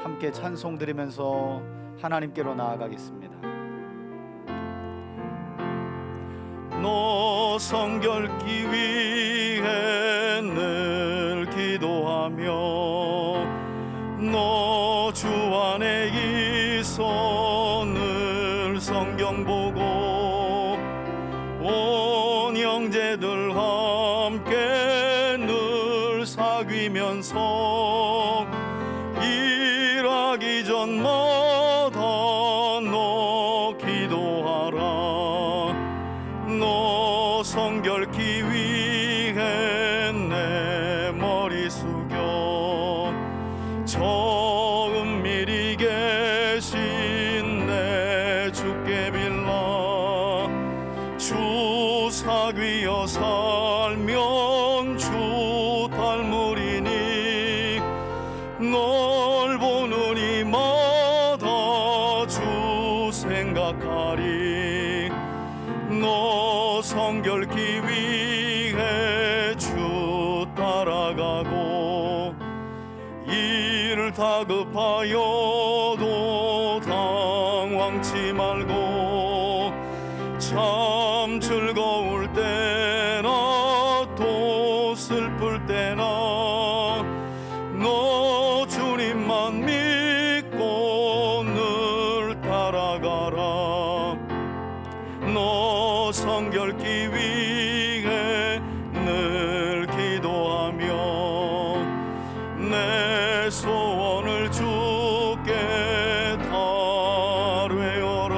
함께 찬송 드리면서 하나님께로 나아가겠습니다. 너 성결기 위해 늘 기도하며 너 주 안에 있어 늘 성경 보고 온 형제들 함께 늘 사귀면서 일하기 전마다 너 기도하라. 너 성결기 위해 내 머리 숙여 저 은밀히 계신 내 주께 빌라. 주 사귀어 살면 주 닮으리니 널 보는 이마다 주 생각하리. 너 성결기 위해 주 따라가고 일 다급하여도 당황치 말고 참 즐거울 때나 또 슬플 때나 너 주님만 믿고 늘 따라가라. 너 성결기 위해 늘 기도하며 내 소원을 주께 다뢰어라.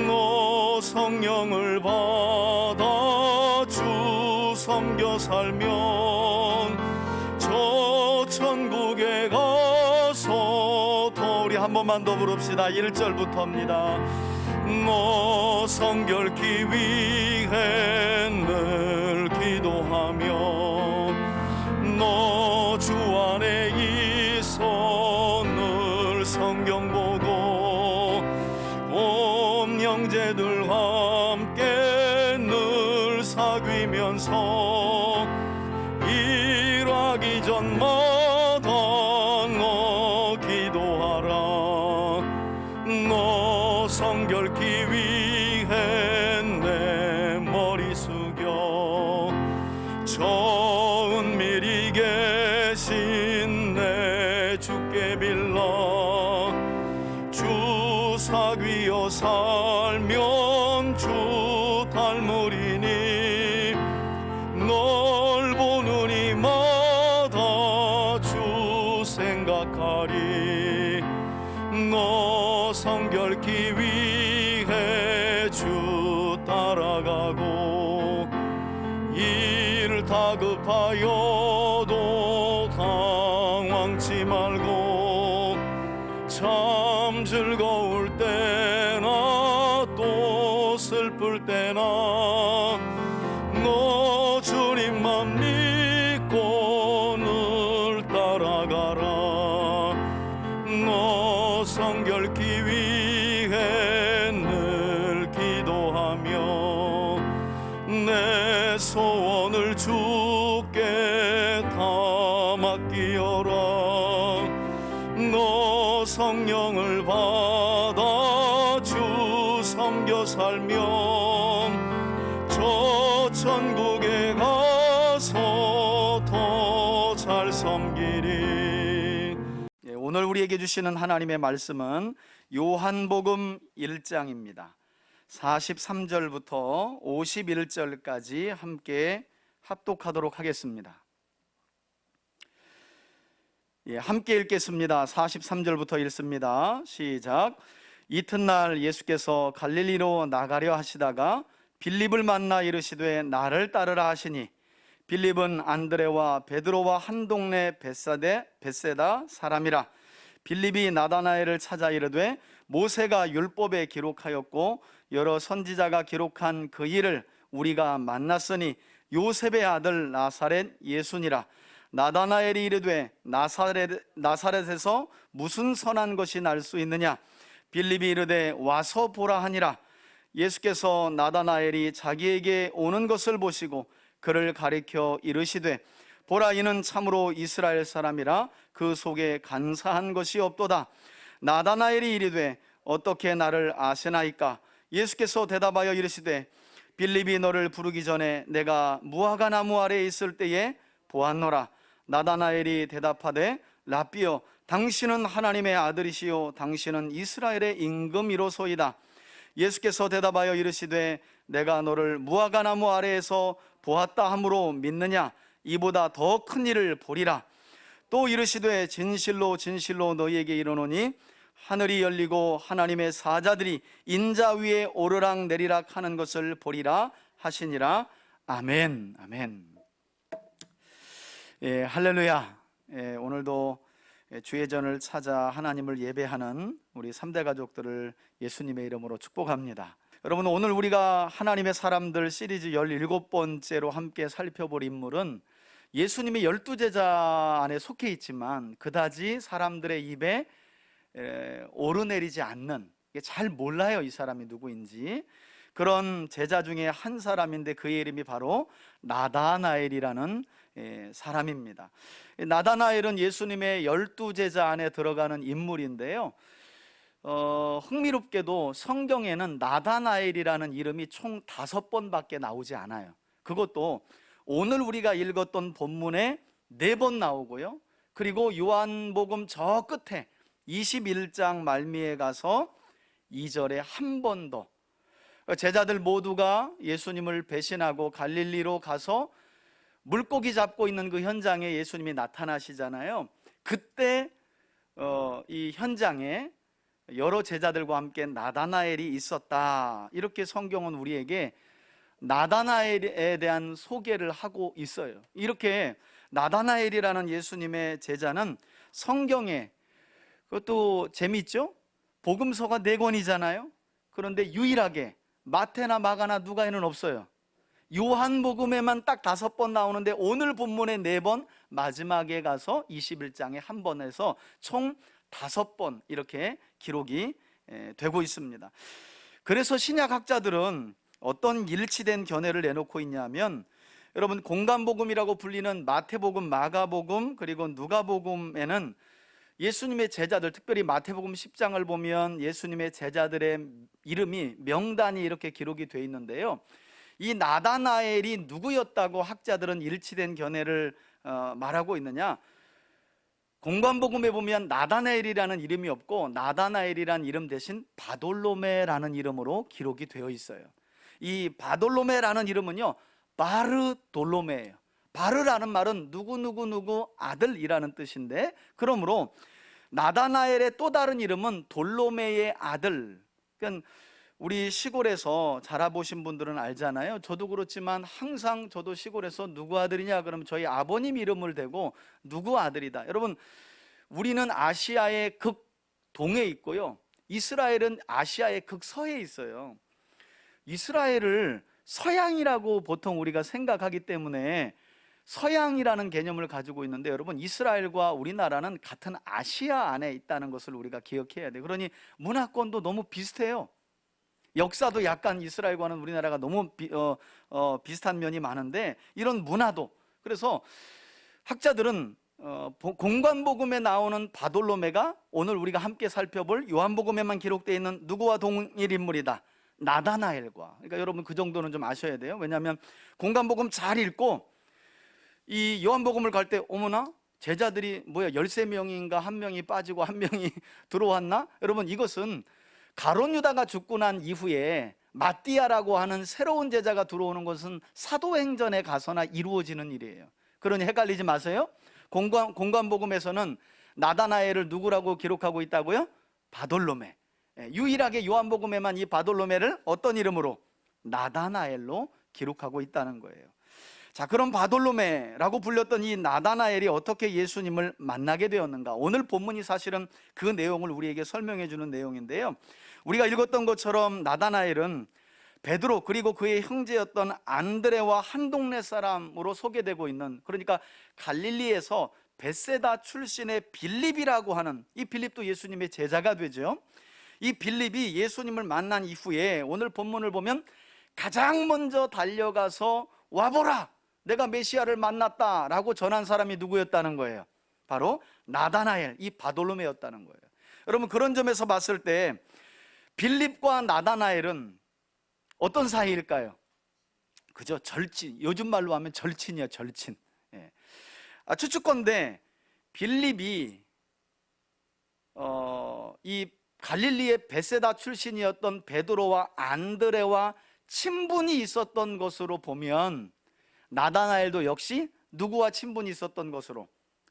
너 성령을 받아 주 섬겨 살면 저 천국에 가서 더 우리 한 번만 더 부릅시다. 1절부터입니다. 너 성결기 위해 늘 기도하며 너 주 안에 있어 늘 성경 보고 온 형제들 함께 늘 사귀면서 일하기 전마다 너 기도하라. 너 성결기 위해 내 머리 숙여 저 은밀히 계신 내 주께 빌라. 주 사귀어 살면 주 닮으리니 널 보는 이마다 주 생각하리. 너 성결기 위해 주 따라가고 일 다급하여도 당황치 말고 참 즐거울 때나 또 슬플 때나 너 주님만 믿고 늘 따라가라. 너 성결기 위해 늘 기도하며 내 소원을 주께 다 맡기어라. 너 성령을 받아 주 섬겨 살면 저 천국에 가서 더 잘 섬기리. 오늘 우리에게 주시는 하나님의 말씀은 요한복음 1장입니다. 43절부터 51절까지 함께 합독하도록 하겠습니다. 함께 읽겠습니다. 43절부터 읽습니다. 시작. 이튿날 예수께서 갈릴리로 나가려 하시다가 빌립을 만나 이르시되 나를 따르라 하시니 빌립은 안드레와 베드로와 한 동네 벳세다 사람이라. 빌립이 나다나엘을 찾아 이르되 모세가 율법에 기록하였고 여러 선지자가 기록한 그 일을 우리가 만났으니 요셉의 아들 나사렛 예수니라. 나다나엘이 이르되 나사렛에서 무슨 선한 것이 날 수 있느냐. 빌립이 이르되 와서 보라 하니라. 예수께서 나다나엘이 자기에게 오는 것을 보시고 그를 가리켜 이르시되 보라, 이는 참으로 이스라엘 사람이라 그 속에 간사한 것이 없도다. 나다나엘이 이르되 어떻게 나를 아시나이까? 예수께서 대답하여 이르시되 빌립이 너를 부르기 전에 내가 무화과 나무 아래에 있을 때에 보았노라. 나다나엘이 대답하되 라삐여, 당신은 하나님의 아들이시요 당신은 이스라엘의 임금이로소이다. 예수께서 대답하여 이르시되 내가 너를 무화과 나무 아래에서 보았다 함으로 믿느냐? 이보다 더 큰 일을 보리라. 또 이르시되 진실로 진실로 너희에게 이르노니 하늘이 열리고 하나님의 사자들이 인자 위에 오르락 내리락 하는 것을 보리라 하시니라. 아멘. 아멘. 할렐루야. 오늘도 주의 전을 찾아 하나님을 예배하는 우리 3대 가족들을 예수님의 이름으로 축복합니다. 여러분, 오늘 우리가 하나님의 사람들 시리즈 17번째로 함께 살펴볼 인물은 예수님의 12제자 안에 속해 있지만 그다지 사람들의 입에 오르내리지 않는, 잘 몰라요 이 사람이 누구인지. 그런 제자 중에 한 사람인데 그의 이름이 바로 나다나엘이라는 사람입니다. 나다나엘은 예수님의 12제자 안에 들어가는 인물인데요, 흥미롭게도 성경에는 나다나엘이라는 이름이 총 5번밖에 나오지 않아요. 그것도 오늘 우리가 읽었던 본문에 4번 나오고요, 그리고 요한복음 저 끝에 21장 말미에 가서 2절에 한 번 더, 제자들 모두가 예수님을 배신하고 갈릴리로 가서 물고기 잡고 있는 그 현장에 예수님이 나타나시잖아요. 그때 이 현장에 여러 제자들과 함께 나다나엘이 있었다, 이렇게 성경은 우리에게 나다나엘에 대한 소개를 하고 있어요. 이렇게 나다나엘이라는 예수님의 제자는 성경에, 그것도 재미있죠? 복음서가 4권이잖아요 그런데 유일하게 마태나 마가나 누가에는 없어요. 요한복음에만 딱 5번 나오는데 오늘 본문에 4번, 마지막에 가서 21장에 1번 해서 총 5번 이렇게 기록이 되고 있습니다. 그래서 신약학자들은 어떤 일치된 견해를 내놓고 있냐면, 여러분, 공간복음이라고 불리는 마태복음, 마가복음, 그리고 누가복음에는 예수님의 제자들, 특별히 마태복음 10장을 보면 예수님의 제자들의 이름이, 명단이 이렇게 기록이 되어 있는데요, 이 나다나엘이 누구였다고 학자들은 일치된 견해를 말하고 있느냐? 공관복음에 보면 나다나엘이라는 이름이 없고 나다나엘이라는 이름 대신 바돌로메라는 이름으로 기록이 되어 있어요. 이 바돌로메라는 이름은요, 바르돌로메예요. 바르라는 말은 누구 아들이라는 뜻인데, 그러므로 나다나엘의 또 다른 이름은 돌로메의 아들. 그러니까 우리 시골에서 자라보신 분들은 알잖아요. 저도 그렇지만 항상 저도 시골에서 누구 아들이냐 그러면 저희 아버님 이름을 대고 누구 아들이다. 여러분, 우리는 아시아의 극동에 있고요, 이스라엘은 아시아의 극서에 있어요. 이스라엘을 서양이라고 보통 우리가 생각하기 때문에 서양이라는 개념을 가지고 있는데, 여러분, 이스라엘과 우리나라는 같은 아시아 안에 있다는 것을 우리가 기억해야 돼요. 그러니 문화권도 너무 비슷해요. 역사도 약간 이스라엘과는 우리나라가 너무 비슷한 면이 많은데, 이런 문화도. 그래서 학자들은 공관복음에 나오는 바돌로메가 오늘 우리가 함께 살펴볼 요한복음에만 기록되어 있는 누구와 동일 인물이다? 나다나엘과. 그러니까 여러분, 그 정도는 좀 아셔야 돼요. 왜냐하면 공관복음 잘 읽고 이 요한복음을 갈 때 어머나 제자들이 뭐야 13명인가 1명이 빠지고 1명이 들어왔나? 여러분, 이것은 가룟 유다가 죽고 난 이후에 마띠아라고 하는 새로운 제자가 들어오는 것은 사도행전에 가서나 이루어지는 일이에요. 그러니 헷갈리지 마세요. 공관복음에서는 나다나엘을 누구라고 기록하고 있다고요? 바돌로메. 유일하게 요한복음에만 이 바돌로메를 어떤 이름으로? 나다나엘로 기록하고 있다는 거예요. 자, 그럼 바돌로메라고 불렸던 이 나다나엘이 어떻게 예수님을 만나게 되었는가? 오늘 본문이 사실은 그 내용을 우리에게 설명해 주는 내용인데요, 우리가 읽었던 것처럼 나다나엘은 베드로 그리고 그의 형제였던 안드레와 한 동네 사람으로 소개되고 있는, 그러니까 갈릴리에서 벳세다 출신의 빌립이라고 하는, 이 빌립도 예수님의 제자가 되죠. 이 빌립이 예수님을 만난 이후에 오늘 본문을 보면 가장 먼저 달려가서 와보라, 내가 메시아를 만났다라고 전한 사람이 누구였다는 거예요? 바로 나다나엘, 이 바돌로메였다는 거예요. 여러분, 그런 점에서 봤을 때 빌립과 나다나엘은 어떤 사이일까요? 그죠? 절친, 요즘 말로 하면 절친이에요. 절친. 예. 추측건데 빌립이 이 갈릴리의 베세다 출신이었던 베드로와 안드레와 친분이 있었던 것으로 보면 나다나엘도 역시 누구와 친분이 있었던 것으로,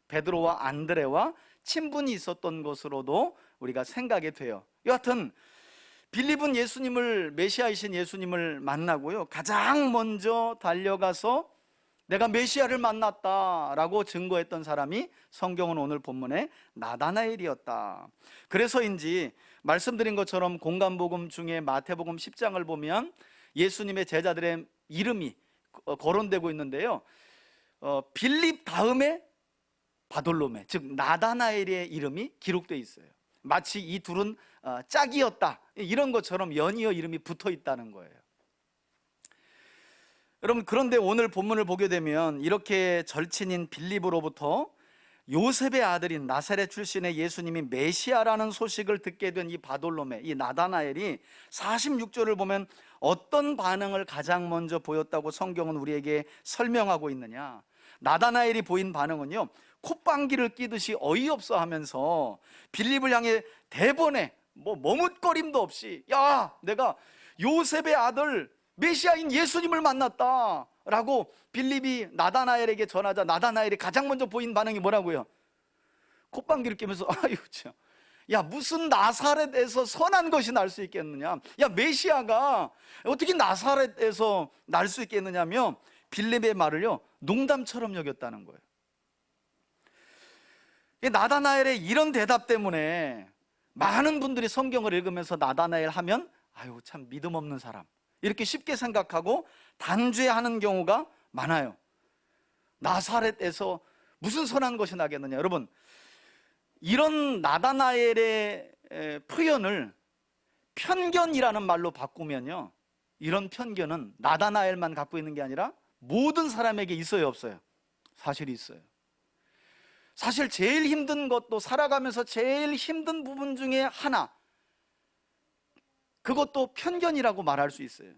베드로와 안드레와 친분이 있었던 것으로도 우리가 생각이 돼요. 여하튼 빌립은 예수님을, 메시아이신 예수님을 만나고요, 가장 먼저 달려가서 내가 메시아를 만났다라고 증거했던 사람이 성경은 오늘 본문에 나다나엘이었다. 그래서인지 말씀드린 것처럼 공간복음 중에 마태복음 10장을 보면 예수님의 제자들의 이름이 거론되고 있는데요, 빌립 다음에 바돌로메, 즉 나다나엘의 이름이 기록되어 있어요. 마치 이 둘은 짝이었다, 이런 것처럼 연이어 이름이 붙어 있다는 거예요. 여러분, 그런데 오늘 본문을 보게 되면 이렇게 절친인 빌립으로부터 요셉의 아들인 나사렛 출신의 예수님이 메시아라는 소식을 듣게 된 이 바돌로메, 이 나다나엘이 46절을 보면 어떤 반응을 가장 먼저 보였다고 성경은 우리에게 설명하고 있느냐. 나다나엘이 보인 반응은요, 콧방귀를 끼듯이 어이없어 하면서 빌립을 향해 대번에 머뭇거림도 없이, 야, 내가 요셉의 아들 메시아인 예수님을 만났다 라고 빌립이 나다나엘에게 전하자 나다나엘이 가장 먼저 보인 반응이 뭐라고요? 콧방귀를 뀌면서, 아유 참, 야, 무슨 나사렛에서 선한 것이 날 수 있겠느냐, 야, 메시아가 어떻게 나사렛에서 날 수 있겠느냐며 빌립의 말을요 농담처럼 여겼다는 거예요. 나다나엘의 이런 대답 때문에 많은 분들이 성경을 읽으면서 나다나엘 하면 아유 참 믿음 없는 사람, 이렇게 쉽게 생각하고 단죄하는 경우가 많아요. 나사렛에서 무슨 선한 것이 나겠느냐. 여러분, 이런 나다나엘의 표현을 편견이라는 말로 바꾸면요, 이런 편견은 나다나엘만 갖고 있는 게 아니라 모든 사람에게 있어요, 없어요? 사실 있어요. 사실 제일 힘든 것도, 살아가면서 제일 힘든 부분 중에 하나, 그것도 편견이라고 말할 수 있어요.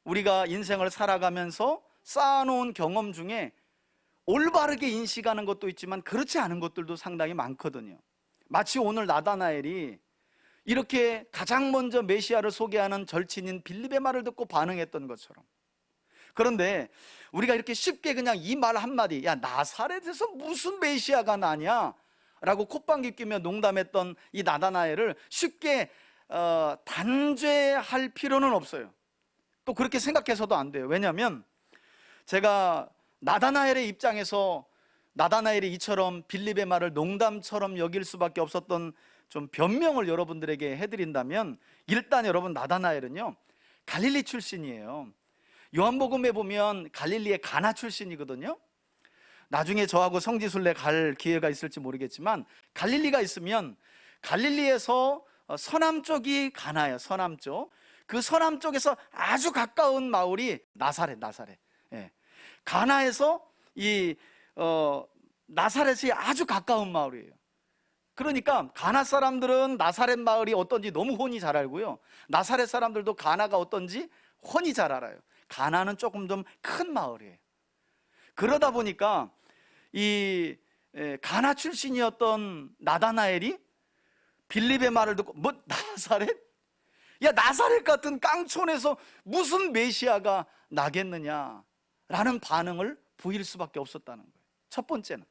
우리가 인생을 살아가면서 쌓아놓은 경험 중에 올바르게 인식하는 것도 있지만 그렇지 않은 것들도 상당히 많거든요. 마치 오늘 나다나엘이 이렇게 가장 먼저 메시아를 소개하는 절친인 빌립의 말을 듣고 반응했던 것처럼. 그런데 우리가 이렇게 쉽게 그냥 이 말 한마디, 야, 나사렛에서 무슨 메시아가 나냐 라고 콧방귀 뀌며 농담했던 이 나다나엘을 쉽게 단죄할 필요는 없어요. 또 그렇게 생각해서도 안 돼요. 왜냐하면 제가 나다나엘의 입장에서 나다나엘이 이처럼 빌립의 말을 농담처럼 여길 수밖에 없었던 좀 변명을 여러분들에게 해드린다면, 일단 여러분, 나다나엘은요 갈릴리 출신이에요. 요한복음에 보면 갈릴리의 가나 출신이거든요. 나중에 저하고 성지순례 갈 기회가 있을지 모르겠지만 갈릴리가 있으면 갈릴리에서 서남쪽이 가나예요. 서남쪽. 그 서남쪽에서 아주 가까운 마을이 나사렛. 예. 가나에서 이 나사렛이 아주 가까운 마을이에요. 그러니까 가나 사람들은 나사렛 마을이 어떤지 너무 훤히 잘 알고요, 나사렛 사람들도 가나가 어떤지 훤히 잘 알아요. 가나는 조금 좀 큰 마을이에요. 그러다 보니까 이 가나 출신이었던 나다나엘이 빌립의 말을 듣고, 뭐 나사렛? 야, 나사렛 같은 깡촌에서 무슨 메시아가 나겠느냐라는 반응을 보일 수밖에 없었다는 거예요. 첫 번째는.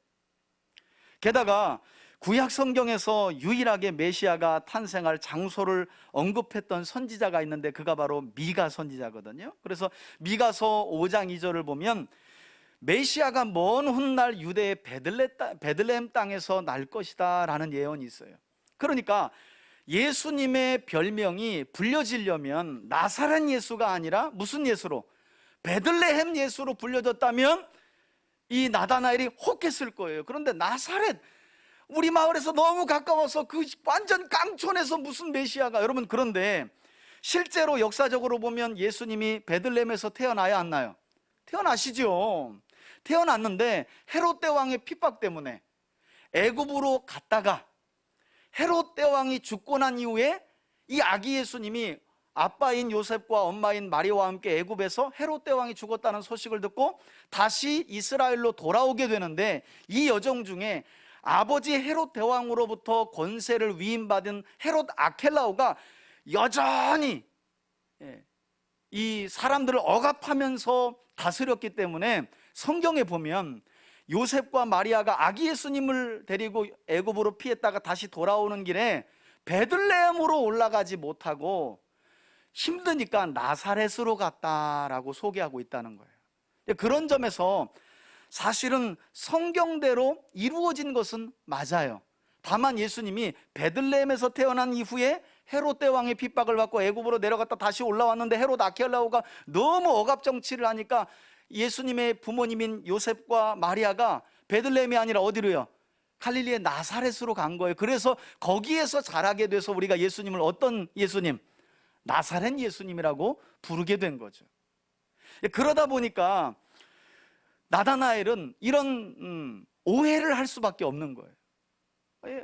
게다가 구약 성경에서 유일하게 메시아가 탄생할 장소를 언급했던 선지자가 있는데 그가 바로 미가 선지자거든요. 그래서 미가서 5장 2절을 보면 메시아가 먼 훗날 유대의 베들레헴 땅에서 날 것이다 라는 예언이 있어요. 그러니까 예수님의 별명이 불려지려면 나사렛 예수가 아니라 무슨 예수로? 베들레헴 예수로 불려졌다면 이 나다나엘이 혹했을 거예요. 그런데 나사렛, 우리 마을에서 너무 가까워서 그 완전 깡촌에서 무슨 메시아가. 여러분, 그런데 실제로 역사적으로 보면 예수님이 베들레헴에서 태어나야 안 나요? 태어나시죠. 태어났는데 헤롯 대왕의 핍박 때문에 애굽으로 갔다가 헤롯 대왕이 죽고 난 이후에 이 아기 예수님이 아빠인 요셉과 엄마인 마리아와 함께 애굽에서 헤롯 대왕이 죽었다는 소식을 듣고 다시 이스라엘로 돌아오게 되는데, 이 여정 중에 아버지 헤롯 대왕으로부터 권세를 위임받은 헤롯 아켈라오가 여전히 이 사람들을 억압하면서 다스렸기 때문에 성경에 보면 요셉과 마리아가 아기 예수님을 데리고 애굽으로 피했다가 다시 돌아오는 길에 베들레헴으로 올라가지 못하고 힘드니까 나사렛으로 갔다라고 소개하고 있다는 거예요. 그런 점에서 사실은 성경대로 이루어진 것은 맞아요. 다만 예수님이 베들레헴에서 태어난 이후에 헤롯 대왕의 핍박을 받고 애굽으로 내려갔다 다시 올라왔는데 헤롯 아켈라오가 너무 억압 정치를 하니까 예수님의 부모님인 요셉과 마리아가 베들레헴이 아니라 어디로요? 갈릴리의 나사렛으로 간 거예요. 그래서 거기에서 자라게 돼서 우리가 예수님을 어떤 예수님? 나사렛 예수님이라고 부르게 된 거죠. 그러다 보니까 나다나엘은 이런 오해를 할 수밖에 없는 거예요.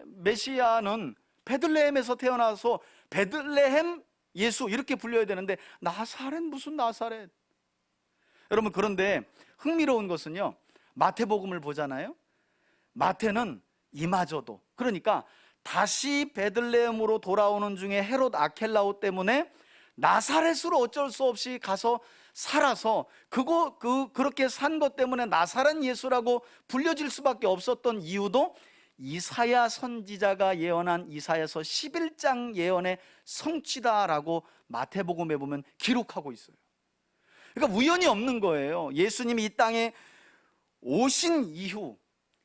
메시아는 베들레헴에서 태어나서 베들레헴 예수 이렇게 불려야 되는데 나사렛 무슨 나사렛? 여러분, 그런데 흥미로운 것은요, 마태복음을 보잖아요. 마태는 이마저도, 그러니까 다시 베들레헴으로 돌아오는 중에 헤롯 아켈라오 때문에 나사렛으로 어쩔 수 없이 가서 살아서 그렇게 산 것 때문에 나사렛 예수라고 불려질 수밖에 없었던 이유도 이사야 선지자가 예언한 이사야서 11장 예언의 성취다라고 마태복음에 보면 기록하고 있어요. 그러니까 우연이 없는 거예요. 예수님이 이 땅에 오신 이후,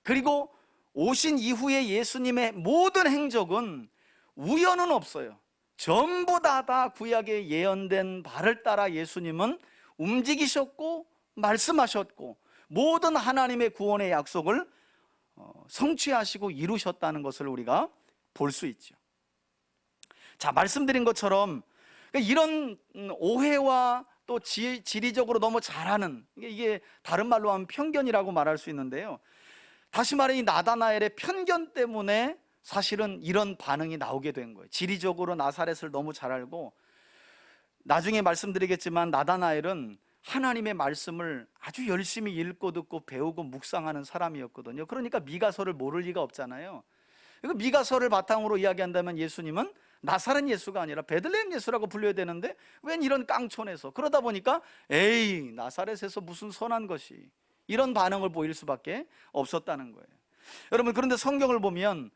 그리고 오신 이후에 예수님의 모든 행적은 우연은 없어요. 전부 다 구약에 예언된 바를 따라 예수님은 움직이셨고 말씀하셨고 모든 하나님의 구원의 약속을 성취하시고 이루셨다는 것을 우리가 볼 수 있죠. 자, 말씀드린 것처럼 이런 오해와 또 지리적으로 너무 잘하는, 이게 다른 말로 하면 편견이라고 말할 수 있는데요, 다시 말해 이 나다나엘의 편견 때문에 사실은 이런 반응이 나오게 된 거예요. 지리적으로 나사렛을 너무 잘 알고, 나중에 말씀드리겠지만 나다나엘은 하나님의 말씀을 아주 열심히 읽고 듣고 배우고 묵상하는 사람이었거든요. 그러니까 미가서를 모를 리가 없잖아요. 미가서를 바탕으로 이야기한다면 예수님은 나사렛 예수가 아니라 베들레헴 예수라고 불려야 되는데 웬 이런 깡촌에서, 그러다 보니까 에이 나사렛에서 무슨 선한 것이, 이런 반응을 보일 수밖에 없었다는 거예요. 여러분, 그런데 성경을 보면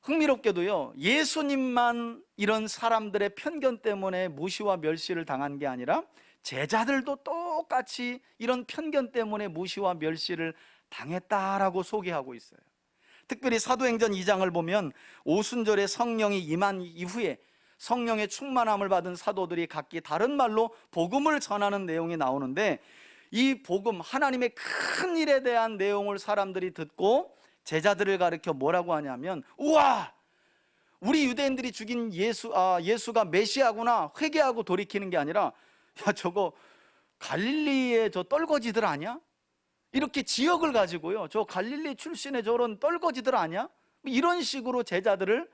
흥미롭게도요, 예수님만 이런 사람들의 편견 때문에 무시와 멸시를 당한 게 아니라 제자들도 똑같이 이런 편견 때문에 무시와 멸시를 당했다라고 소개하고 있어요. 특별히 사도행전 2장을 보면 오순절에 성령이 임한 이후에 성령의 충만함을 받은 사도들이 각기 다른 말로 복음을 전하는 내용이 나오는데, 이 복음, 하나님의 큰 일에 대한 내용을 사람들이 듣고 제자들을 가리켜 뭐라고 하냐면, 우와! 우리 유대인들이 죽인 예수가 메시아구나 회개하고 돌이키는 게 아니라, 야 저거 갈릴리의 저 떨거지들 아니야? 이렇게 지역을 가지고요, 저 갈릴리 출신의 저런 떨거지들 아니야? 이런 식으로 제자들을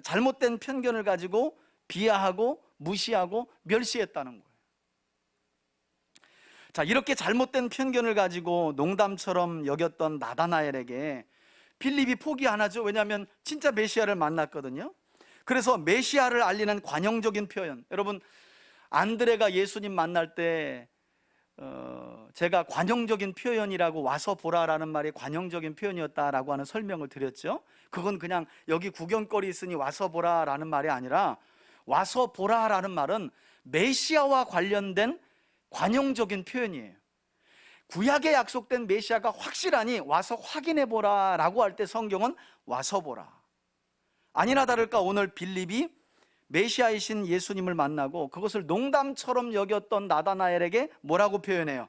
잘못된 편견을 가지고 비하하고 무시하고 멸시했다는 거예요. 자, 이렇게 잘못된 편견을 가지고 농담처럼 여겼던 나다나엘에게 빌립이 포기 안 하죠. 왜냐하면 진짜 메시아를 만났거든요. 그래서 메시아를 알리는 관용적인 표현, 여러분 안드레가 예수님 만날 때 제가 관용적인 표현이라고, 와서 보라라는 말이 관용적인 표현이었다라고 하는 설명을 드렸죠. 그건 그냥 여기 구경거리 있으니 와서 보라라는 말이 아니라, 와서 보라라는 말은 메시아와 관련된 관용적인 표현이에요. 구약에 약속된 메시아가 확실하니 와서 확인해 보라라고 할 때 성경은 와서 보라. 아니나 다를까 오늘 빌립이 메시아이신 예수님을 만나고 그것을 농담처럼 여겼던 나다나엘에게 뭐라고 표현해요?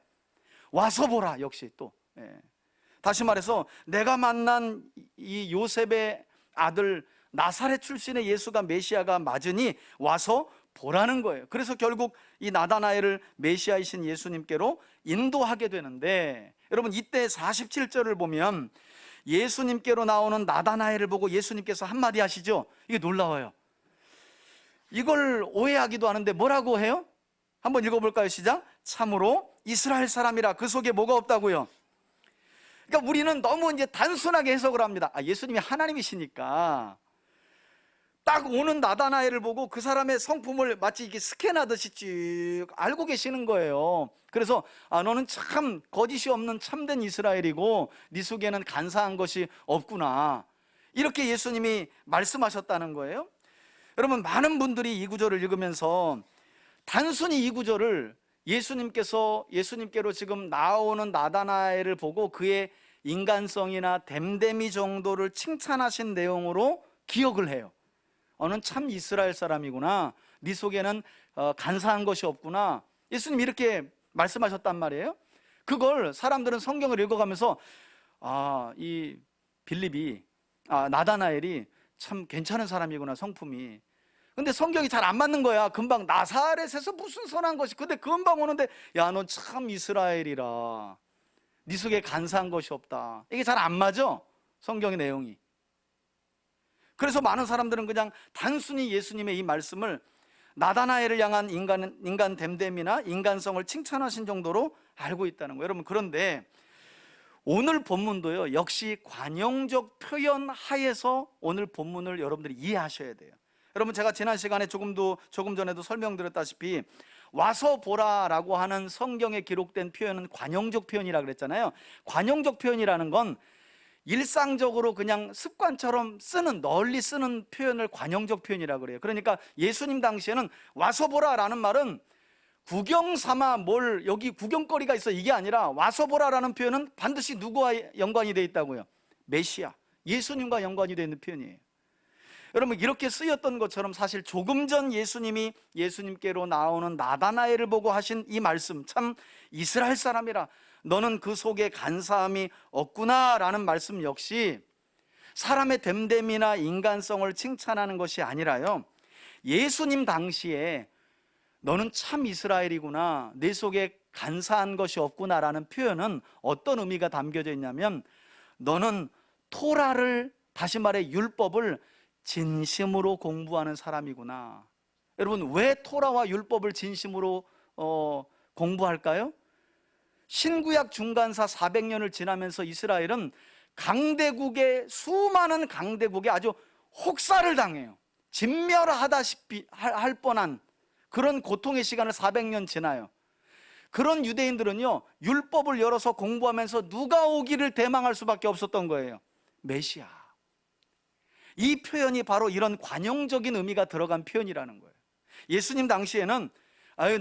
와서 보라. 역시 또 다시 말해서 내가 만난 이 요셉의 아들 나사렛 출신의 예수가 메시아가 맞으니 와서 보라는 거예요. 그래서 결국 이 나다나엘을 메시아이신 예수님께로 인도하게 되는데, 여러분 이때 47절을 보면 예수님께로 나오는 나다나엘을 보고 예수님께서 한마디 하시죠. 이게 놀라워요. 이걸 오해하기도 하는데 뭐라고 해요? 한번 읽어볼까요? 시작. 참으로 이스라엘 사람이라 그 속에 뭐가 없다고요? 그러니까 우리는 너무 이제 단순하게 해석을 합니다. 예수님이 하나님이시니까 딱 오는 나다나엘을 보고 그 사람의 성품을 마치 이렇게 스캔하듯이 쭉 알고 계시는 거예요. 그래서 너는 참 거짓이 없는 참된 이스라엘이고 네 속에는 간사한 것이 없구나, 이렇게 예수님이 말씀하셨다는 거예요. 여러분, 많은 분들이 이 구절을 읽으면서 단순히 이 구절을 예수님께로 지금 나오는 나다나엘을 보고 그의 인간성이나 됨됨이 정도를 칭찬하신 내용으로 기억을 해요. 너는 참 이스라엘 사람이구나, 네 속에는 간사한 것이 없구나, 예수님이 이렇게 말씀하셨단 말이에요. 그걸 사람들은 성경을 읽어가면서 이 빌립이, 나다나엘이 참 괜찮은 사람이구나, 성품이. 근데 성경이 잘 안 맞는 거야. 금방 나사렛에서 무슨 선한 것이, 근데 금방 오는데 야, 너 참 이스라엘이라, 네 속에 간사한 것이 없다. 이게 잘 안 맞아, 성경의 내용이. 그래서 많은 사람들은 그냥 단순히 예수님의 이 말씀을 나다나엘을 향한 인간 됨됨이나 인간성을 칭찬하신 정도로 알고 있다는 거예요. 여러분, 그런데 오늘 본문도요, 역시 관용적 표현 하에서 오늘 본문을 여러분들이 이해하셔야 돼요. 여러분, 제가 지난 시간에 조금 전에도 설명드렸다시피 와서 보라라고 하는 성경에 기록된 표현은 관용적 표현이라 그랬잖아요. 관용적 표현이라는 건 일상적으로 그냥 습관처럼 널리 쓰는 표현을 관용적 표현이라고 그래요. 그러니까 예수님 당시에는 와서 보라라는 말은 구경 삼아 여기 구경거리가 있어, 이게 아니라 와서 보라라는 표현은 반드시 누구와 연관이 되어 있다고요? 메시아, 예수님과 연관이 되어 있는 표현이에요. 여러분, 이렇게 쓰였던 것처럼 사실 조금 전 예수님이 예수님께로 나오는 나다나엘을 보고 하신 이 말씀, 참 이스라엘 사람이라 너는 그 속에 간사함이 없구나 라는 말씀 역시 사람의 됨됨이나 인간성을 칭찬하는 것이 아니라요, 예수님 당시에 너는 참 이스라엘이구나, 내 속에 간사한 것이 없구나 라는 표현은 어떤 의미가 담겨져 있냐면, 너는 토라를, 다시 말해 율법을 진심으로 공부하는 사람이구나. 여러분, 왜 토라와 율법을 진심으로 공부할까요? 신구약 중간사 400년을 지나면서 이스라엘은 수많은 강대국에 아주 혹사를 당해요. 진멸하다시피 할 뻔한 그런 고통의 시간을 400년 지나요. 그런 유대인들은요, 율법을 열어서 공부하면서 누가 오기를 대망할 수밖에 없었던 거예요? 메시아. 이 표현이 바로 이런 관용적인 의미가 들어간 표현이라는 거예요. 예수님 당시에는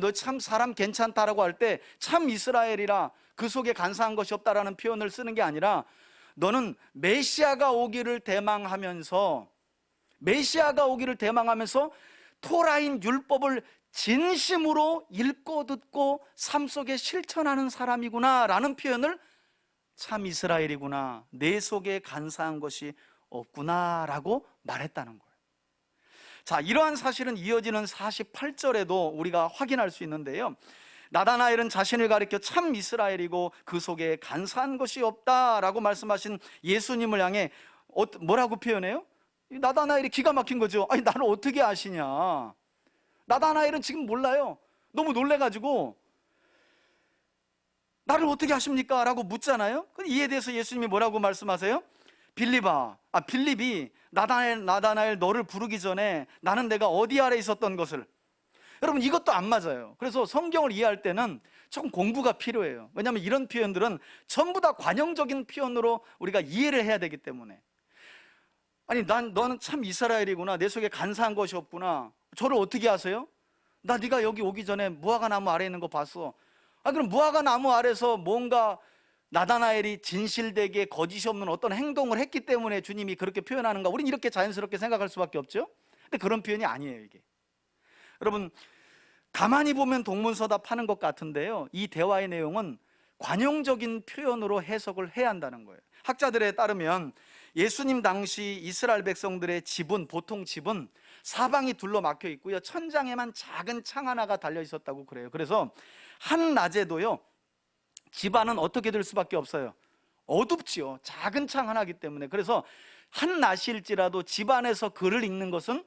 너 참 사람 괜찮다라고 할 때 참 이스라엘이라 그 속에 간사한 것이 없다라는 표현을 쓰는 게 아니라, 너는 메시아가 오기를 대망하면서 토라인 율법을 진심으로 읽고 듣고 삶 속에 실천하는 사람이구나 라는 표현을, 참 이스라엘이구나, 내 속에 간사한 것이 없구나 라고 말했다는 거예요. 자, 이러한 사실은 이어지는 48절에도 우리가 확인할 수 있는데요, 나다나엘은 자신을 가리켜 참 이스라엘이고 그 속에 간사한 것이 없다라고 말씀하신 예수님을 향해 뭐라고 표현해요? 나다나엘이 기가 막힌 거죠. 아니, 나를 어떻게 아시냐, 나다나엘은 지금 몰라요. 너무 놀래가지고 나를 어떻게 아십니까? 라고 묻잖아요. 이에 대해서 예수님이 뭐라고 말씀하세요? 빌립이 나다나엘 너를 부르기 전에 나는 내가 어디 아래 있었던 것을. 여러분, 이것도 안 맞아요. 그래서 성경을 이해할 때는 조금 공부가 필요해요. 왜냐하면 이런 표현들은 전부 다 관용적인 표현으로 우리가 이해를 해야 되기 때문에. 아니, 너는 참 이스라엘이구나, 내 속에 간사한 것이 없구나, 저를 어떻게 아세요? 네가 여기 오기 전에 무화과 나무 아래에 있는 거 봤어. 그럼 무화과 나무 아래서 뭔가 나다나엘이 진실되게 거짓이 없는 어떤 행동을 했기 때문에 주님이 그렇게 표현하는가, 우린 이렇게 자연스럽게 생각할 수밖에 없죠. 근데 그런 표현이 아니에요, 이게. 여러분, 가만히 보면 동문서답하는 것 같은데요, 이 대화의 내용은 관용적인 표현으로 해석을 해야 한다는 거예요. 학자들에 따르면 예수님 당시 이스라엘 백성들의 지분, 보통 집은 사방이 둘러 막혀 있고요, 천장에만 작은 창 하나가 달려 있었다고 그래요. 그래서 한낮에도요 집안은 어떻게 될 수밖에 없어요? 어둡지요. 작은 창 하나이기 때문에. 그래서 한낮일지라도 집안에서 글을 읽는 것은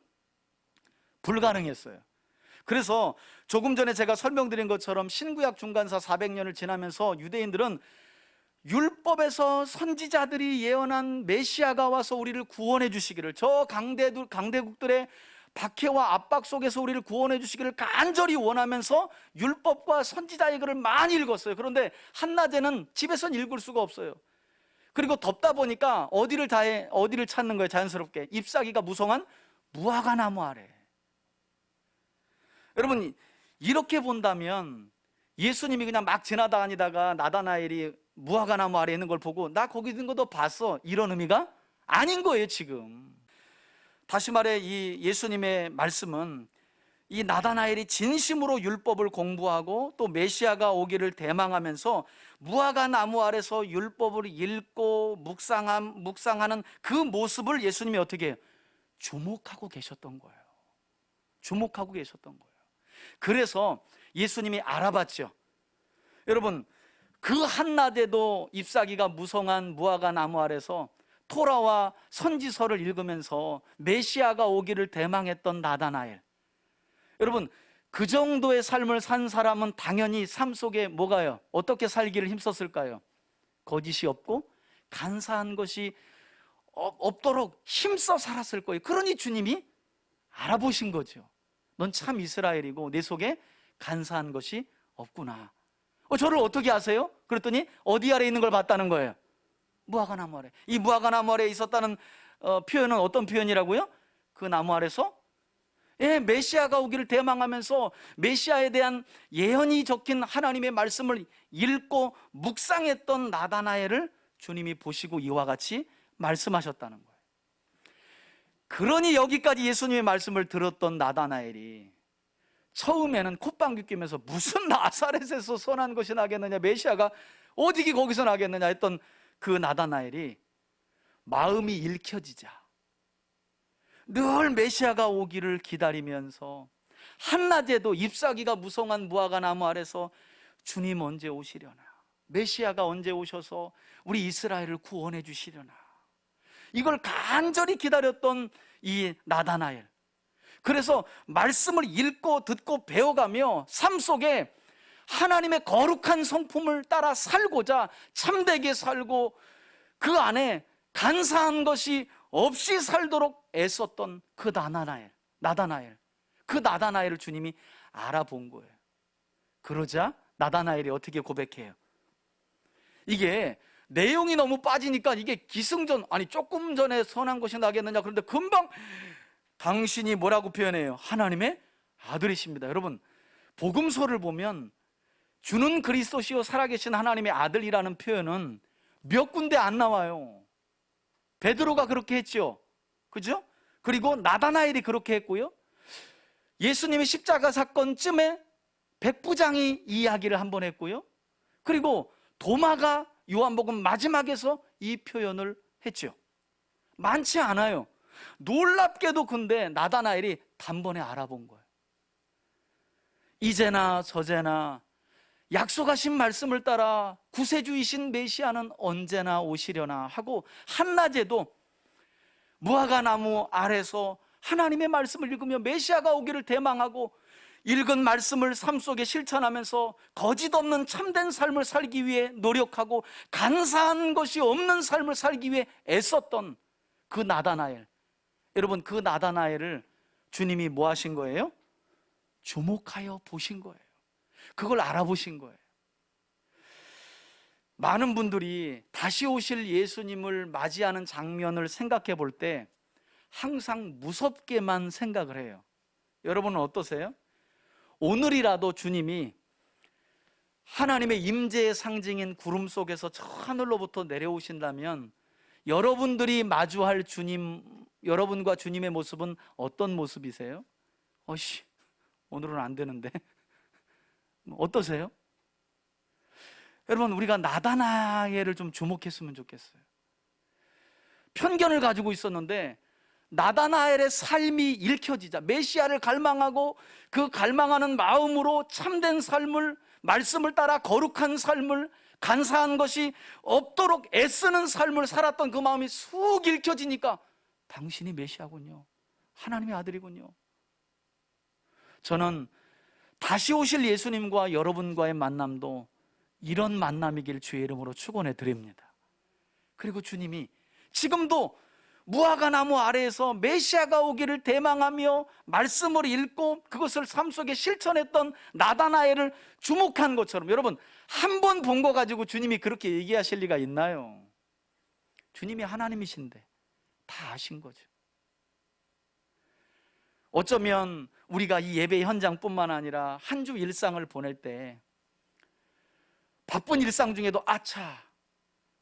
불가능했어요. 그래서 조금 전에 제가 설명드린 것처럼 신구약 중간사 400년을 지나면서 유대인들은 율법에서 선지자들이 예언한 메시아가 와서 우리를 구원해 주시기를, 저 강대국들의 박해와 압박 속에서 우리를 구원해 주시기를 간절히 원하면서 율법과 선지자의 글을 많이 읽었어요. 그런데 한낮에는 집에선 읽을 수가 없어요. 그리고 덥다 보니까 어디를 찾는 거예요? 자연스럽게 잎사귀가 무성한 무화과 나무 아래. 여러분, 이렇게 본다면 예수님이 그냥 막 지나다니다가 나다나엘이 무화과 나무 아래 있는 걸 보고 나 거기 있는 것도 봤어, 이런 의미가 아닌 거예요. 지금 다시 말해, 이 예수님의 말씀은 이 나다나엘이 진심으로 율법을 공부하고 또 메시아가 오기를 대망하면서 무화과 나무 아래서 율법을 읽고 묵상하는 그 모습을 예수님이 어떻게 해요? 주목하고 계셨던 거예요. 주목하고 계셨던 거예요. 그래서 예수님이 알아봤죠. 여러분, 그 한낮에도 잎사귀가 무성한 무화과 나무 아래서 토라와 선지서를 읽으면서 메시아가 오기를 대망했던 나다나엘, 여러분, 그 정도의 삶을 산 사람은 당연히 삶 속에 뭐가요? 어떻게 살기를 힘썼을까요? 거짓이 없고 간사한 것이 없도록 힘써 살았을 거예요. 그러니 주님이 알아보신 거죠. 넌 참 이스라엘이고 내 속에 간사한 것이 없구나. 저를 어떻게 아세요? 그랬더니 어디 아래 있는 걸 봤다는 거예요? 무화과 나무 아래. 이 무화과 나무 아래에 있었다는 표현은 어떤 표현이라고요? 그 나무 아래서 메시아가 오기를 대망하면서 메시아에 대한 예언이 적힌 하나님의 말씀을 읽고 묵상했던 나다나엘을 주님이 보시고 이와 같이 말씀하셨다는 거예요. 그러니 여기까지 예수님의 말씀을 들었던 나다나엘이 처음에는 콧방귀 뀌면서 무슨 나사렛에서 선한 것이 나겠느냐, 메시아가 어디 거기서 나겠느냐 했던 그 나다나엘이 마음이 읽혀지자 늘 메시아가 오기를 기다리면서 한낮에도 잎사귀가 무성한 무화과 나무 아래서 주님 언제 오시려나, 메시아가 언제 오셔서 우리 이스라엘을 구원해 주시려나, 이걸 간절히 기다렸던 이 나다나엘. 그래서 말씀을 읽고 듣고 배워가며 삶 속에 하나님의 거룩한 성품을 따라 살고자 참되게 살고 그 안에 간사한 것이 없이 살도록 애썼던 그 나다나엘, 그 나다나엘을 주님이 알아본 거예요. 그러자 나다나엘이 어떻게 고백해요? 이게 내용이 너무 빠지니까 이게 기승전, 아니 조금 전에 선한 것이 나겠느냐, 그런데 금방 당신이 뭐라고 표현해요? 하나님의 아들이십니다. 여러분, 복음서를 보면 주는 그리스도시요 살아계신 하나님의 아들이라는 표현은 몇 군데 안 나와요. 베드로가 그렇게 했죠, 그죠? 그리고 나다나엘이 그렇게 했고요, 예수님의 십자가 사건쯤에 백부장이 이 이야기를 한번 했고요, 그리고 도마가 요한복음 마지막에서 이 표현을 했죠. 많지 않아요. 놀랍게도 근데 나다나엘이 단번에 알아본 거예요. 이제나 저제나 약속하신 말씀을 따라 구세주이신 메시아는 언제나 오시려나 하고 한낮에도 무화과 나무 아래서 하나님의 말씀을 읽으며 메시아가 오기를 대망하고 읽은 말씀을 삶 속에 실천하면서 거짓 없는 참된 삶을 살기 위해 노력하고 간사한 것이 없는 삶을 살기 위해 애썼던 그 나다나엘. 여러분, 그 나다나엘을 주님이 뭐 하신 거예요? 주목하여 보신 거예요. 그걸 알아보신 거예요. 많은 분들이 다시 오실 예수님을 맞이하는 장면을 생각해 볼 때 항상 무섭게만 생각을 해요. 여러분은 어떠세요? 오늘이라도 주님이 하나님의 임재의 상징인 구름 속에서 저 하늘로부터 내려오신다면 여러분들이 마주할 주님, 여러분과 주님의 모습은 어떤 모습이세요? 오늘은 안 되는데 어떠세요? 여러분, 우리가 나다나엘을 좀 주목했으면 좋겠어요. 편견을 가지고 있었는데 나다나엘의 삶이 읽혀지자, 메시아를 갈망하고 그 갈망하는 마음으로 참된 삶을, 말씀을 따라 거룩한 삶을, 간사한 것이 없도록 애쓰는 삶을 살았던 그 마음이 쑥 읽혀지니까 당신이 메시아군요, 하나님의 아들이군요. 저는 다시 오실 예수님과 여러분과의 만남도 이런 만남이길 주의 이름으로 축원해 드립니다. 그리고 주님이 지금도 무화과 나무 아래에서 메시아가 오기를 대망하며 말씀을 읽고 그것을 삶 속에 실천했던 나다나엘을 주목한 것처럼, 여러분, 한 번 본 거 가지고 주님이 그렇게 얘기하실 리가 있나요? 주님이 하나님이신데 다 아신 거죠. 어쩌면 우리가 이 예배 현장뿐만 아니라 한 주 일상을 보낼 때 바쁜 일상 중에도 아차,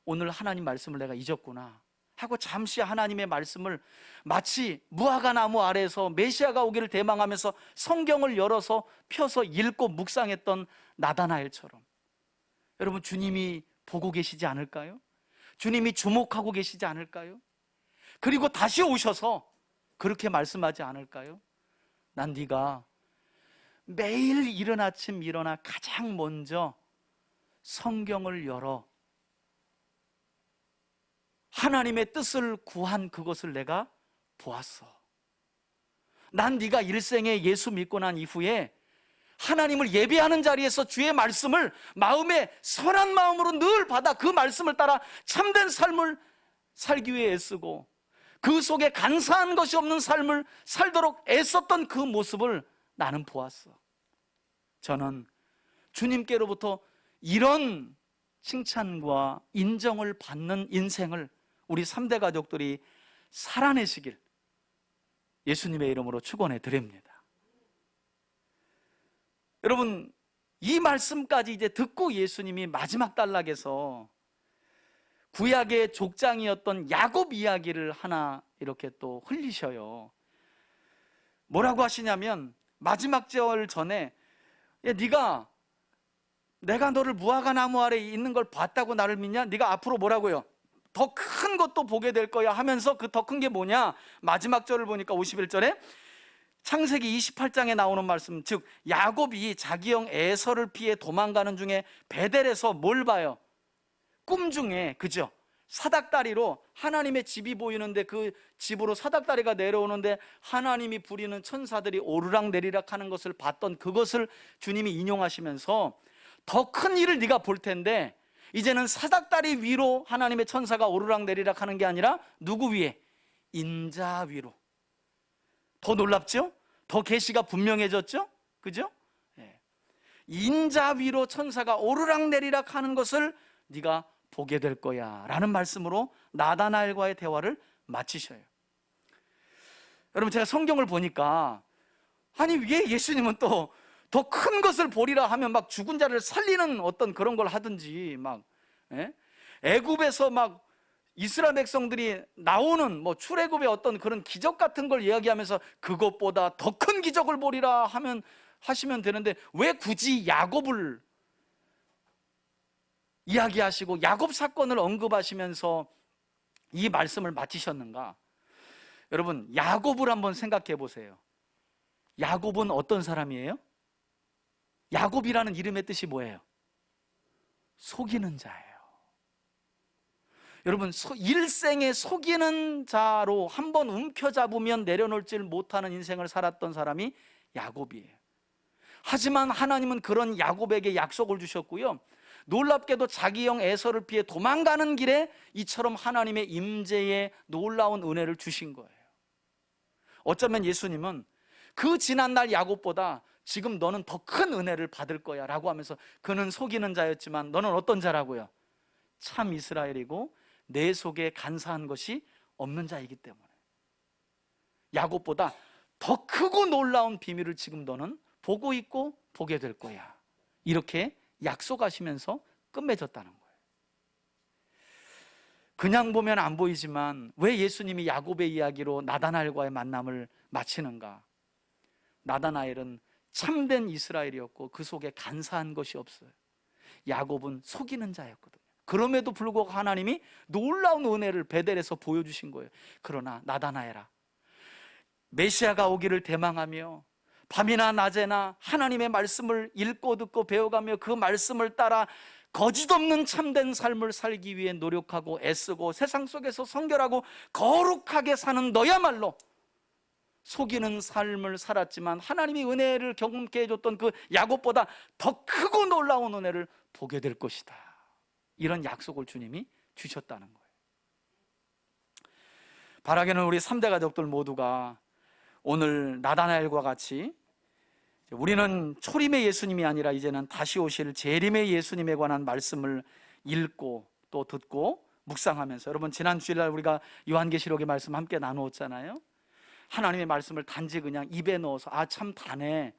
오늘 하나님 말씀을 내가 잊었구나 하고 잠시 하나님의 말씀을 마치 무화과 나무 아래에서 메시아가 오기를 대망하면서 성경을 열어서 펴서 읽고 묵상했던 나다나엘처럼, 여러분, 주님이 보고 계시지 않을까요? 주님이 주목하고 계시지 않을까요? 그리고 다시 오셔서 그렇게 말씀하지 않을까요? 난 네가 매일 이른 아침 일어나 가장 먼저 성경을 열어 하나님의 뜻을 구한 그것을 내가 보았어. 난 네가 일생에 예수 믿고 난 이후에 하나님을 예배하는 자리에서 주의 말씀을 마음에 선한 마음으로 늘 받아 그 말씀을 따라 참된 삶을 살기 위해 애쓰고 그 속에 간사한 것이 없는 삶을 살도록 애썼던 그 모습을 나는 보았어. 저는 주님께로부터 이런 칭찬과 인정을 받는 인생을 우리 3대 가족들이 살아내시길 예수님의 이름으로 축원해 드립니다. 여러분, 이 말씀까지 이제 듣고 예수님이 마지막 단락에서 구약의 족장이었던 야곱 이야기를 하나 이렇게 또 흘리셔요. 뭐라고 하시냐면, 마지막 절 전에, 야, 내가 너를 무화과 나무 아래 있는 걸 봤다고 나를 믿냐? 네가 앞으로 뭐라고요? 더 큰 것도 보게 될 거야 하면서, 그 더 큰 게 뭐냐? 마지막 절을 보니까 51절에 창세기 28장에 나오는 말씀, 즉 야곱이 자기 형 에서를 피해 도망가는 중에 베델에서 뭘 봐요? 꿈 중에, 그죠? 사닥다리로 하나님의 집이 보이는데 그 집으로 사닥다리가 내려오는데 하나님이 부리는 천사들이 오르락 내리락 하는 것을 봤던 그것을 주님이 인용하시면서, 더 큰 일을 네가 볼 텐데 이제는 사닥다리 위로 하나님의 천사가 오르락 내리락 하는 게 아니라 누구 위에? 인자 위로. 더 놀랍죠? 더 계시가 분명해졌죠? 그죠? 예. 인자 위로 천사가 오르락 내리락 하는 것을 네가 보게 될 거야 라는 말씀으로 나다나엘과의 대화를 마치셔요. 여러분, 제가 성경을 보니까, 아니 왜 예수님은 또 더 큰 것을 보리라 하면 막 죽은 자를 살리는 어떤 그런 걸 하든지, 막 애굽에서 막 이스라엘 백성들이 나오는 뭐 출애굽의 어떤 그런 기적 같은 걸 이야기하면서 그것보다 더 큰 기적을 보리라 하시면 되는데, 왜 굳이 야곱을 이야기하시고 야곱 사건을 언급하시면서 이 말씀을 마치셨는가? 여러분, 야곱을 한번 생각해 보세요. 야곱은 어떤 사람이에요? 야곱이라는 이름의 뜻이 뭐예요? 속이는 자예요. 여러분, 일생에 속이는 자로 한번 움켜잡으면 내려놓질 못하는 인생을 살았던 사람이 야곱이에요. 하지만 하나님은 그런 야곱에게 약속을 주셨고요, 놀랍게도 자기 형 에서를 피해 도망가는 길에 이처럼 하나님의 임재의 놀라운 은혜를 주신 거예요. 어쩌면 예수님은 그 지난날 야곱보다 지금 너는 더 큰 은혜를 받을 거야 라고 하면서, 그는 속이는 자였지만 너는 어떤 자라고요? 참 이스라엘이고 내 속에 간사한 것이 없는 자이기 때문에 야곱보다 더 크고 놀라운 비밀을 지금 너는 보고 있고 보게 될 거야, 이렇게 약속하시면서 끝맺었다는 거예요. 그냥 보면 안 보이지만 왜 예수님이 야곱의 이야기로 나다나엘과의 만남을 마치는가? 나다나엘은 참된 이스라엘이었고 그 속에 간사한 것이 없어요. 야곱은 속이는 자였거든요. 그럼에도 불구하고 하나님이 놀라운 은혜를 베델에서 보여주신 거예요. 그러나 나다나엘아, 메시아가 오기를 대망하며 밤이나 낮에나 하나님의 말씀을 읽고 듣고 배워가며 그 말씀을 따라 거짓없는 참된 삶을 살기 위해 노력하고 애쓰고 세상 속에서 성결하고 거룩하게 사는 너야말로 속이는 삶을 살았지만 하나님이 은혜를 경험케 해줬던 그 야곱보다 더 크고 놀라운 은혜를 보게 될 것이다. 이런 약속을 주님이 주셨다는 거예요. 바라기는 우리 3대 가족들 모두가 오늘 나다나엘과 같이 우리는 초림의 예수님이 아니라 이제는 다시 오실 재림의 예수님에 관한 말씀을 읽고 또 듣고 묵상하면서, 여러분 지난 주일날 우리가 요한계시록의 말씀 함께 나누었잖아요. 하나님의 말씀을 단지 그냥 입에 넣어서 아 참 다네,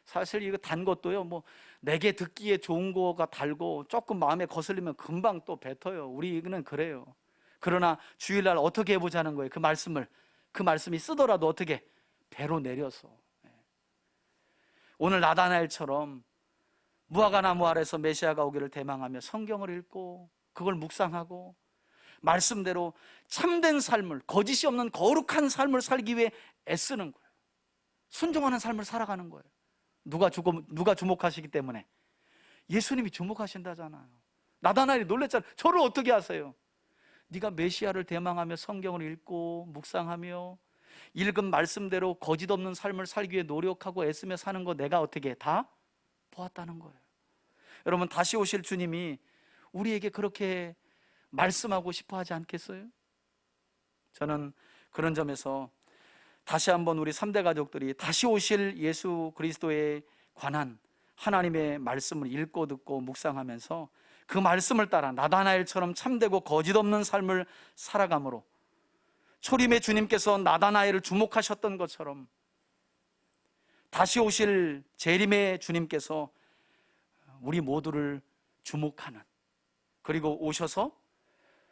사실 이거 단 것도요 뭐 내게 듣기에 좋은 거가 달고 조금 마음에 거슬리면 금방 또 뱉어요. 우리는 그래요. 그러나 주일날 어떻게 해보자는 거예요. 그 말씀이 쓰더라도 어떻게 배로 내려서, 오늘 나다나엘처럼 무화과나무 아래서 메시아가 오기를 대망하며 성경을 읽고 그걸 묵상하고 말씀대로 참된 삶을, 거짓이 없는 거룩한 삶을 살기 위해 애쓰는 거예요. 순종하는 삶을 살아가는 거예요. 누가 주목하시기 때문에? 예수님이 주목하신다잖아요. 나다나엘이 놀랬잖아요. 저를 어떻게 하세요? 네가 메시아를 대망하며 성경을 읽고 묵상하며 읽은 말씀대로 거짓 없는 삶을 살기 위해 노력하고 애쓰며 사는 거 내가 어떻게 다 보았다는 거예요. 여러분 다시 오실 주님이 우리에게 그렇게 말씀하고 싶어 하지 않겠어요? 저는 그런 점에서 다시 한번 우리 3대 가족들이 다시 오실 예수 그리스도에 관한 하나님의 말씀을 읽고 듣고 묵상하면서 그 말씀을 따라 나다나엘처럼 참되고 거짓 없는 삶을 살아감으로 초림의 주님께서 나다나엘을 주목하셨던 것처럼 다시 오실 재림의 주님께서 우리 모두를 주목하는, 그리고 오셔서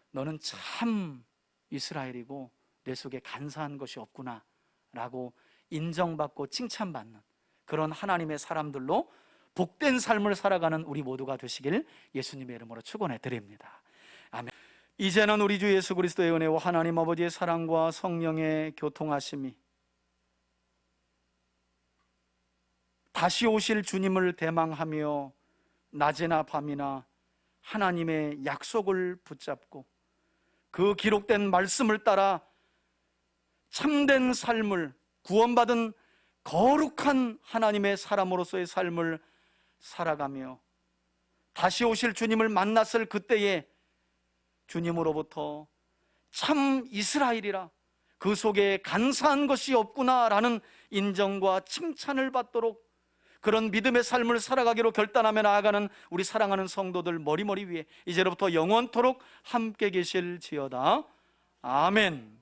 너는 참 이스라엘이고 내 속에 간사한 것이 없구나 라고 인정받고 칭찬받는 그런 하나님의 사람들로 복된 삶을 살아가는 우리 모두가 되시길 예수님의 이름으로 축원해 드립니다. 아멘. 이제는 우리 주 예수 그리스도의 은혜와 하나님 아버지의 사랑과 성령의 교통하심이, 다시 오실 주님을 대망하며 낮이나 밤이나 하나님의 약속을 붙잡고 그 기록된 말씀을 따라 참된 삶을, 구원받은 거룩한 하나님의 사람으로서의 삶을 살아가며 다시 오실 주님을 만났을 그때에 주님으로부터 참 이스라엘이라, 그 속에 간사한 것이 없구나라는 인정과 칭찬을 받도록 그런 믿음의 삶을 살아가기로 결단하며 나아가는 우리 사랑하는 성도들 머리머리 위에 이제로부터 영원토록 함께 계실지어다. 아멘.